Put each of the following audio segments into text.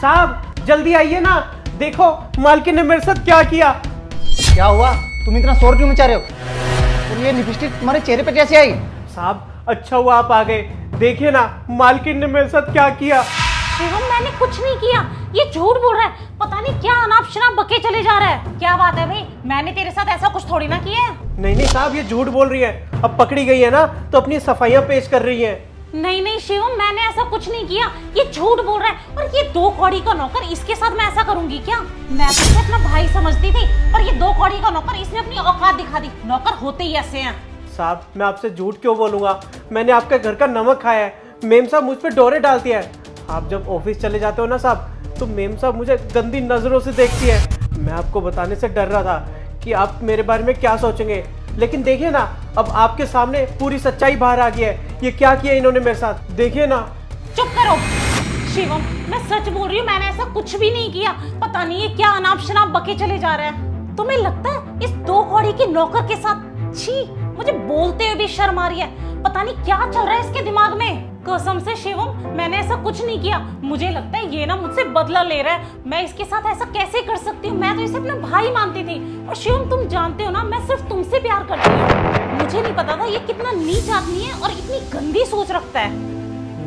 साहब जल्दी आइए ना, देखो मालकिन ने मेरे साथ क्या किया। क्या हुआ? तुम इतना शोर क्यों मचा रहे हो? और ये लिपस्टिक तुम्हारे चेहरे पे कैसे आई? साहब अच्छा हुआ आप आ गए, देखिए ना मालकिन ने मेरे साथ क्या किया। शिवम मैंने कुछ नहीं किया, ये झूठ बोल रहा है। पता नहीं क्या अनाप शनाप बके चले जा रहा है। क्या बात है भाई, मैंने तेरे साथ ऐसा कुछ थोड़ी ना किया है। नहीं साहब ये झूठ बोल रही है, अब पकड़ी गई है ना तो अपनी सफाइयां पेश कर रही है। नहीं शिवम, मैंने ऐसा कुछ नहीं किया, ये झूठ बोल रहा है। और ये 2 कौड़ी का नौकर, इसके साथ मैं ऐसा करूंगी क्या? मैं तो इसे अपना भाई समझती थी, और ये 2 कौड़ी का नौकर, इसने अपनी औकात दिखा दी। नौकर होते ही ऐसे हैं। साहब मैं आपसे झूठ क्यों बोलूंगा, मैंने आपके घर का नमक खाया है। मेम साहब मुझ पे डोरे डालती है। आप जब ऑफिस चले जाते हो ना साहब, तो मेम साहब मुझे गंदी नजरों से देखती है। मैं आपको बताने से डर रहा था कि आप मेरे बारे में क्या सोचेंगे, लेकिन देखिए ना अब आपके सामने पूरी सच्चाई बाहर आ गई है। ये क्या किया इन्होंने मेरे साथ, देखिए ना। चुप करो शिवम, मैं सच बोल रही हूँ, मैंने ऐसा कुछ भी नहीं किया। पता नहीं ये क्या अनाप शनाप बके चले जा रहा है। तुम्हें लगता है इस 2 कौड़ी के नौकर के साथ? छी, मुझे बोलते हुए भी शर्म आ रही है। पता नहीं क्या चल रहा है इसके दिमाग में। कसम से शिवम मैंने ऐसा कुछ नहीं किया। मुझे लगता है ये ना मुझसे बदला ले रहा है। मैं इसके साथ ऐसा कैसे कर सकती हूँ? मैं तो इसे अपना भाई मानती थी। और शिवम तुम जानते हो ना, मैं सिर्फ तुमसे प्यार करती हूँ। मुझे नहीं पता था ये कितना नीच आदमी है और इतनी गंदी सोच रखता है।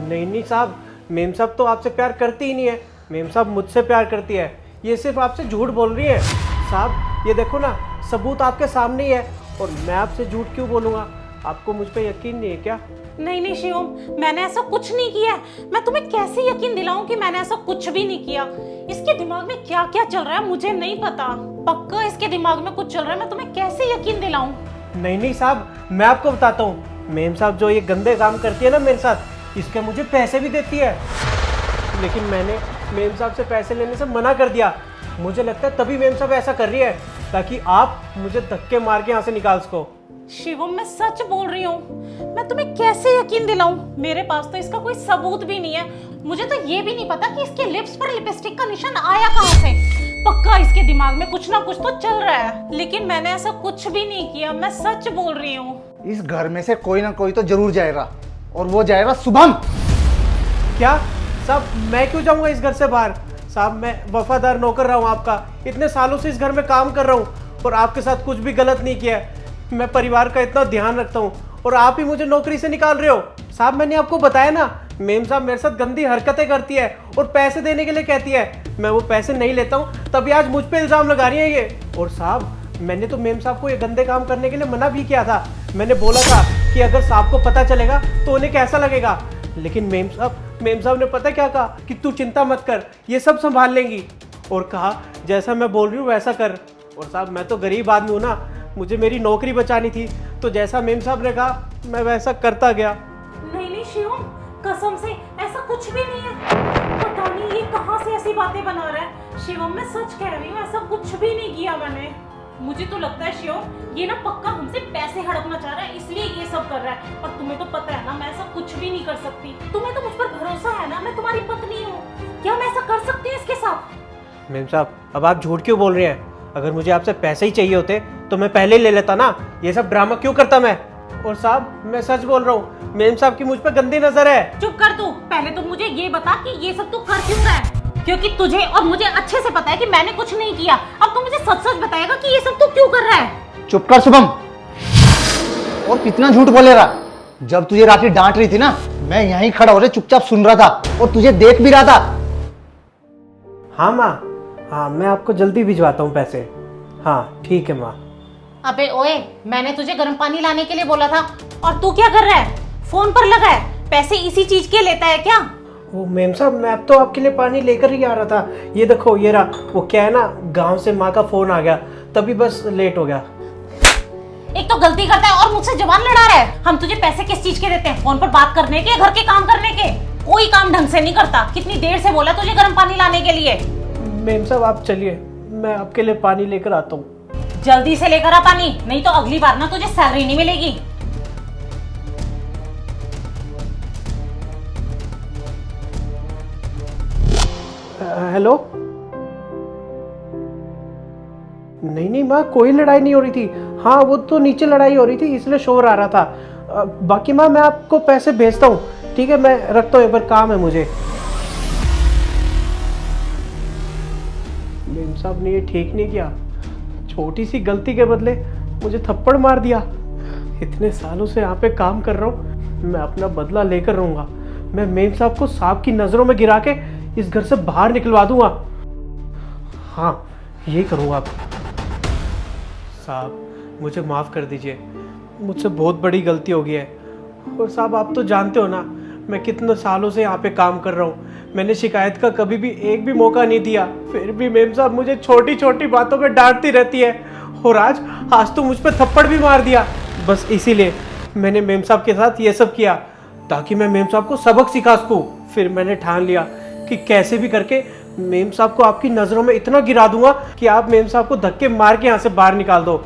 नहीं साहब, मेम साहब तो आपसे प्यार करती ही नहीं है, मेम साहब मुझसे प्यार करती है। ये सिर्फ आपसे झूठ बोल रही है। साहब ये देखो ना, सबूत आपके सामने ही है, और मैं आपसे झूठ क्यों बोलूँगा? आपको मुझ पे यकीन नहीं है क्या? नहीं शिवम, मैंने ऐसा कुछ नहीं किया। मैं तुम्हें कैसे यकीन दिलाऊं कि मैंने ऐसा कुछ भी नहीं किया? इसके दिमाग में क्या क्या चल रहा है मुझे नहीं पता। पक्का इसके दिमाग में कुछ चल रहा है, मैं तुम्हें कैसे यकीन दिलाऊं? नहीं साहब, मैं आपको बताता हूँ। मेम साहब जो ये गंदे काम करती है ना मेरे साथ, इसके मुझे पैसे भी देती है, लेकिन मैंने मेम साहब से पैसे लेने से मना कर दिया। मुझे लगता है तभी मेम साहब ऐसा कर रही है, ताकि आप मुझे धक्के मार के यहाँ से निकाल सको। शिवम मैं सच बोल रही हूँ, मैं तुम्हें कैसे यकीन दिलाऊं? मेरे पास तो इसका कोई सबूत भी नहीं है। मुझे तो ये भी नहीं पता कि इसके लिप्स पर लिपस्टिक का निशान आया कहाँ से। पक्का इसके दिमाग में कुछ ना कुछ तो चल रहा है, लेकिन मैंने ऐसा कुछ भी नहीं किया। मैं सच बोल रही हूँ। इस घर में से कोई ना कोई तो जरूर जाएगा, और वो जाएगा शुभम। क्या साहब, मैं क्यों जाऊंगा इस घर से बाहर? साहब मैं वफादार नौकर रहा हूँ आपका, इतने सालों से इस घर में काम कर रहा हूँ, और आपके साथ कुछ भी गलत नहीं किया है। मैं परिवार का इतना ध्यान रखता हूँ, और आप ही मुझे नौकरी से निकाल रहे हो। साहब मैंने आपको बताया ना, मेम साहब मेरे साथ गंदी हरकतें करती है और पैसे देने के लिए कहती है। मैं वो पैसे नहीं लेता हूँ, तभी आज मुझ पे इल्ज़ाम लगा रही है ये। और साहब मैंने तो मेम साहब को ये गंदे काम करने के लिए मना भी किया था। मैंने बोला था कि अगर साहब को पता चलेगा तो उन्हें कैसा लगेगा, लेकिन मेम साहब ने पता क्या कहा कि तू चिंता मत कर, ये सब संभाल लेंगी। और कहा जैसा मैं बोल रही हूँ वैसा कर। और साहब मैं तो गरीब आदमी हूँ ना, मुझे मेरी नौकरी बचानी थी, तो जैसा मेम साहब ने कहा मैं वैसा करता गया। नहीं शिवम, कसम से ऐसा कुछ भी नहीं है। पता नहीं ये कहाँ से ऐसी बातें बना रहा है। शिवम मैं सच कह रही हूँ, ऐसा कुछ भी नहीं किया मैंने। मुझे तो लगता है शिवम ये ना पक्का हमसे पैसे हड़पना चाह रहा है, इसलिए ये सब कर रहा है। और तुम्हें तो पता है ना मैं ऐसा कुछ भी नहीं कर सकती। तुम्हें तो मुझ पर भरोसा है ना, मैं तुम्हारी पत्नी हूँ। क्या मैं ऐसा कर सकती हूँ इसके साथ? मेम साहब अब आप झूठ क्यों बोल रहे हैं? अगर मुझे आपसे पैसे ही चाहिए होते तो मैं पहले ही ले लेता ना, ये सब ड्रामा क्यों करता मैं? और साहब मैं सच बोल रहा हूँ, मेम साहब की मुझ पर गंदी नजर है। चुप कर तू, पहले तो मुझे ये बता कि ये सब तू कर क्यों रहा है? क्योंकि तुझे और मुझे अच्छे से पता है कि मैंने कुछ नहीं किया। अब तू मुझे सच सच बताएगा कि ये सब तू क्यों कर रहा है? चुप कर शुभम, और कितना झूठ बोलेगा? जब तुझे राखी डांट रही थी ना, मैं यहीं खड़ा हो रहे चुपचाप सुन रहा था और तुझे देख भी रहा था। हाँ माँ, हाँ मैं आपको जल्दी भिजवाता हूँ पैसे। हाँ ठीक है माँ। अबे ओए, मैंने तुझे गर्म पानी लाने के लिए बोला था, और तू क्या कर रहा है? फोन पर लगा है। पैसे इसी चीज के लेता है क्या? वो मेम साहब मैं अब तो आपके लिए पानी लेकर ही आ रहा था। ये देखो ये रहा। वो क्या है ना, गांव से माँ का फोन आ गया, तभी बस लेट हो गया। एक तो गलती करता है और मुझसे जबान लड़ा रहा है। हम तुझे पैसे किस चीज के देते हैं? फोन पर बात करने के, घर के काम करने के? कोई काम ढंग से नहीं करता। कितनी देर से बोला तुझे गर्म पानी लाने के लिए? मेम साहब आप चलिए, मैं आपके लिए पानी लेकर आता हूँ। जल्दी से लेकर आ पानी, नहीं तो अगली बार ना तुझे सैलरी नहीं मिलेगी। हेलो। नहीं माँ, कोई लड़ाई नहीं हो रही थी। हाँ वो तो नीचे लड़ाई हो रही थी, इसलिए शोर आ रहा था। बाकी माँ मैं आपको पैसे भेजता हूँ, ठीक है? मैं रखता हूँ, एक बार काम है मुझे। मेम साहब ने ये ठीक नहीं किया। छोटी सी गलती के बदले मुझे थप्पड़ मार दिया। इतने सालों से यहाँ पे काम कर रहा हूँ, मैं अपना बदला लेकर रहूँगा। मैं मेम साहब को सांप की नज़रों में गिरा के इस घर से बाहर निकलवा दूंगा। हाँ, यही करूँगा। साहब मुझे माफ़ कर दीजिए, मुझसे बहुत बड़ी गलती हो गई है। और साहब आप तो जानते हो ना, मैं कितने सालों से यहाँ पे काम कर रहा हूँ। मैंने शिकायत का कभी भी एक भी मौका नहीं दिया, फिर भी मेम साहब मुझे छोटी छोटी बातों पे डांटती रहती है। और आज तो मुझ पे थप्पड़ भी मार दिया। बस इसीलिए मैंने मेम साहब के साथ ये सब किया, ताकि मैं मेम साहब को सबक सिखा सकूँ। फिर मैंने ठान लिया कि कैसे भी करके मेम साहब को आपकी नज़रों में इतना गिरा दूंगा कि आप मेम साहब को धक्के मार के यहाँ से बाहर निकाल दो,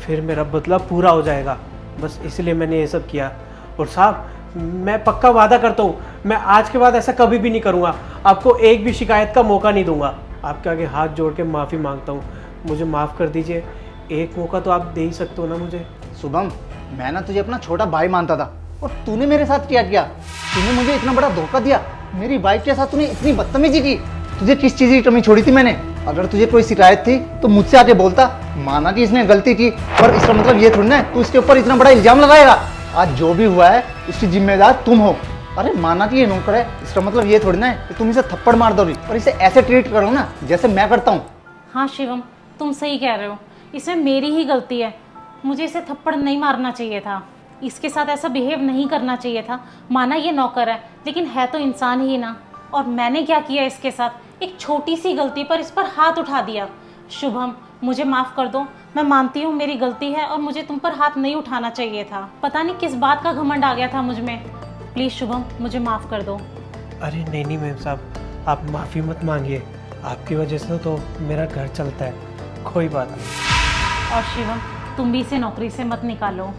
फिर मेरा बदला पूरा हो जाएगा। बस इसलिए मैंने ये सब किया। और साहब मैं पक्का वादा करता हूँ, मैं आज के बाद ऐसा कभी भी नहीं करूँगा। आपको एक भी शिकायत का मौका नहीं दूंगा। आपके आगे हाथ जोड़ के माफ़ी मांगता हूँ, मुझे माफ़ कर दीजिए। एक मौका तो आप दे ही सकते हो ना मुझे। शुभम, मैं ना तुझे अपना छोटा भाई मानता था, और तूने मेरे साथ क्या किया? तूने मुझे इतना बड़ा धोखा दिया। मेरी वाइफ के साथ तूने इतनी बदतमीजी की। तुझे किस चीज़ की कमी छोड़ी थी मैंने? अगर तुझे कोई शिकायत थी तो मुझसे आके बोलता। माना कि इसने गलती की, पर इसका मतलब ये थोड़ी ना तू इसके ऊपर इतना बड़ा इल्जाम लगाएगा। आज जो भी हुआ है इसकी जिम्मेदार तुम हो। अरे माना कि ये नौकर है, इसका मतलब ये थोड़ी ना है कि तुम इसे थप्पड़ मार दोगी, और इसे ऐसे ट्रीट करो ना जैसे मैं करता हूँ। हाँ शिवम, तुम सही कह रहे हो, इसमें मेरी ही गलती है। मुझे इसे थप्पड़ नहीं मारना चाहिए था, इसके साथ ऐसा बिहेव नहीं करना चाहिए था। माना ये नौकर है, लेकिन है तो इंसान ही ना। और मैंने क्या किया इसके साथ? एक छोटी सी गलती पर इस पर हाथ उठा दिया। शुभम, मुझे माफ़ कर दो। मैं मानती हूँ मेरी गलती है, और मुझे तुम पर हाथ नहीं उठाना चाहिए था। पता नहीं किस बात का घमंड आ गया था मुझ में। प्लीज़ शुभम, मुझे माफ़ कर दो। अरे नहीं मेम साहब, आप माफ़ी मत मांगिए। आपकी वजह से तो मेरा घर चलता है, कोई बात नहीं। और शिवम, तुम भी इसे नौकरी से मत निकालो।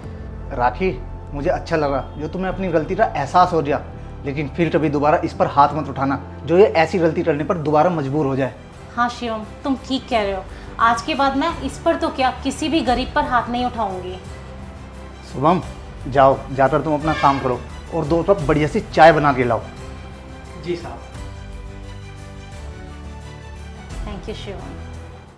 राखी, मुझे अच्छा लगा जो तुम्हें अपनी गलती का एहसास हो गया, लेकिन फिर कभी दोबारा इस पर हाथ मत उठाना जो ये ऐसी गलती करने पर दोबारा मजबूर हो जाए। हाँ शिवम, तुम ठीक कह रहे हो। आज के बाद मैं इस पर तो क्या, किसी भी गरीब पर हाथ नहीं उठाऊंगी। शुभम, जाओ, जाकर तुम अपना काम करो और 2 कप बढ़िया सी चाय बना के लाओ। जी साहब। Thank you Shivam.